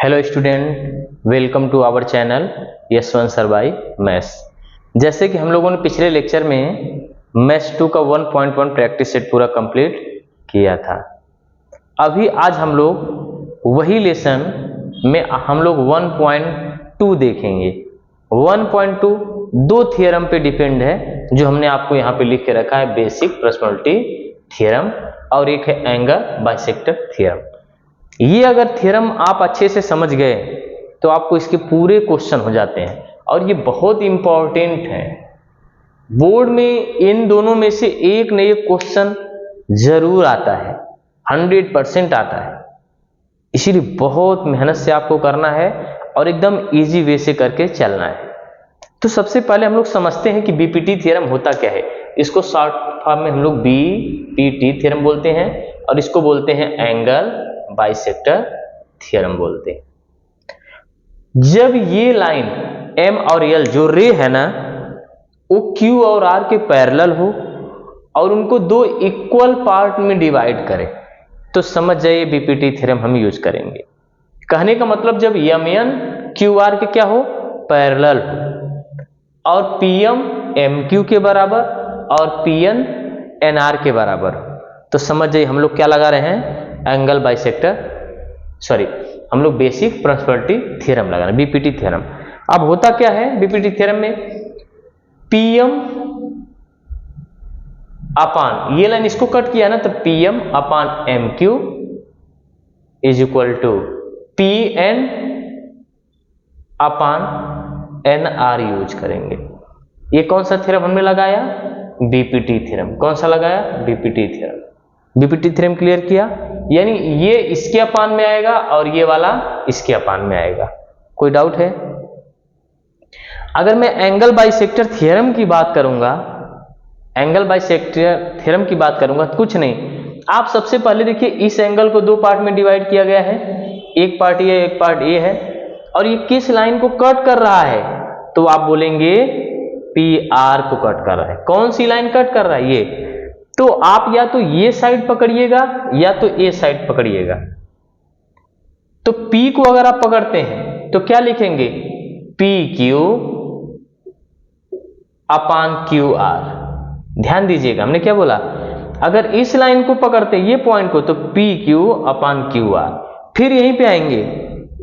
Hello student, welcome to our channel Yashwant sir by maths. जैसे कि हम लोगों ने पिछले लेक्चर में मैथ्स 2 का 1.1 प्रैक्टिस सेट पूरा कंप्लीट किया था। अभी आज हम लोग वही लेसन में हम लोग 1.2 देखेंगे। 1.2 दो थियरम पे डिपेंड है जो हमने आपको यहाँ पे लिख के रखा है, बेसिक पर्सनैलिटी थियरम और एक है एंगल बाइसेक्टर थियरम। ये अगर थ्योरम आप अच्छे से समझ गए तो आपको इसके पूरे क्वेश्चन हो जाते हैं और ये बहुत इंपॉर्टेंट है। बोर्ड में इन दोनों में से एक न एक क्वेश्चन जरूर आता है, 100% आता है। इसीलिए बहुत मेहनत से आपको करना है और एकदम इजी वे से करके चलना है। तो सबसे पहले हम लोग समझते हैं कि बीपीटी थ्योरम होता क्या है। इसको शॉर्ट फॉर्म में हम लोग बीपीटी थ्योरम बोलते हैं और इसको बोलते हैं एंगल बाइसेक्टर थ्योरम बोलते हैं। जब ये लाइन एम और एल जो रे है ना, वो क्यू और आर के पैरेलल हो और उनको दो इक्वल पार्ट में डिवाइड करें तो समझ जाइए बीपीटी थ्योरम हम यूज करेंगे। कहने का मतलब जब एम एन क्यू आर के क्या हो, पैरेलल हो और पीएम एम क्यू के बराबर और पीएन एन आर के बराबर, तो समझ जाइए हम लोग क्या लगा रहे हैं, एंगल बाइसेक्टर हम लोग बेसिक पर्सनैलिटी थ्योरम लगा रहे हैं, बीपीटी थ्योरम। अब होता क्या है बीपीटी थ्योरम में, पीएम अपान ये लाइन इसको कट किया ना तो PM upon M Q is equal to P N upon N R use करेंगे। ये कौन सा थ्योरम हमने लगाया, बीपीटी थ्योरम। कौन सा लगाया, BPT theorem. BPT theorem clear किया, यानी ये इसके अपान में आएगा और ये वाला इसके अपान में आएगा। कोई डाउट है? अगर मैं एंगल बाइसेक्टर थ्योरम की बात करूंगा, एंगल बाइसेक्टर थ्योरम की बात करूंगा तो कुछ नहीं, आप सबसे पहले देखिए इस एंगल को दो पार्ट में डिवाइड किया गया है, एक पार्ट ये एक पार्ट ये है और ये किस लाइन को कट कर रहा है तो आप बोलेंगे पी आर को कट कर रहा है। कौन सी लाइन कट कर रहा है, ये। तो आप या तो ये साइड पकड़िएगा या तो ये साइड पकड़िएगा। तो P को अगर आप पकड़ते हैं तो क्या लिखेंगे, P Q upon Q are. ध्यान दीजिएगा हमने क्या बोला, अगर इस लाइन को पकड़ते ये पॉइंट को तो P Q upon Q R. फिर यहीं पे आएंगे,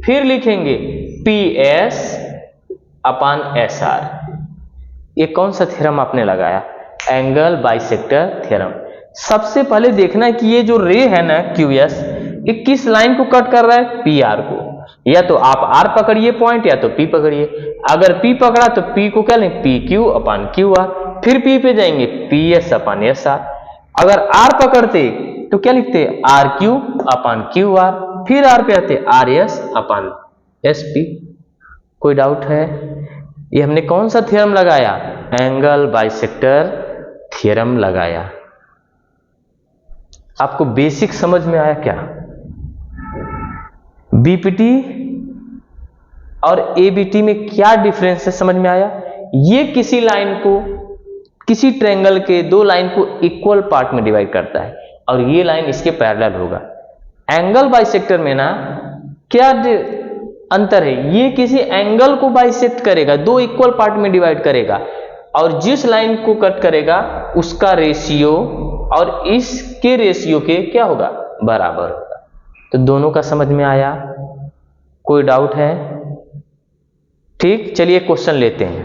फिर लिखेंगे P S upon S are. ये कौन सा थ्योरम आपने लगाया, एंगल बाइसेक्टर थ्योरम। सबसे पहले देखना कि ये जो रे है ना क्यू एस, ये किस लाइन को कट कर रहा है, पी आर को। या तो आप आर पकड़िए पॉइंट या तो पी पकड़िए। अगर पी पकड़ा तो पी को क्या लें, P Q upon Q R. फिर पी पे जाएंगे P S upon S R. अगर आर पकड़ते तो क्या लिखते, R Q upon Q R. फिर आर पे आते R S upon S P. कोई डाउट है? ये हमने कौन सा थ्योरम लगाया, एंगल बाइसेक्टर थ्योरम लगाया। आपको बेसिक समझ में आया क्या? बीपीटी और एबीटी में क्या डिफरेंस है समझ में आया? ये किसी लाइन को, किसी ट्रायंगल के दो लाइन को इक्वल पार्ट में डिवाइड करता है और ये लाइन इसके पैरेलल होगा। एंगल बाइसेक्टर में ना क्या अंतर है, ये किसी एंगल को बाइसेक्ट करेगा, दो इक्वल पार्ट में डिवाइड करेगा और जिस लाइन को कट करेगा उसका रेशियो और इसके रेशियो के क्या होगा, बराबर होगा। तो दोनों का समझ में आया? कोई डाउट है? ठीक, चलिए क्वेश्चन लेते हैं।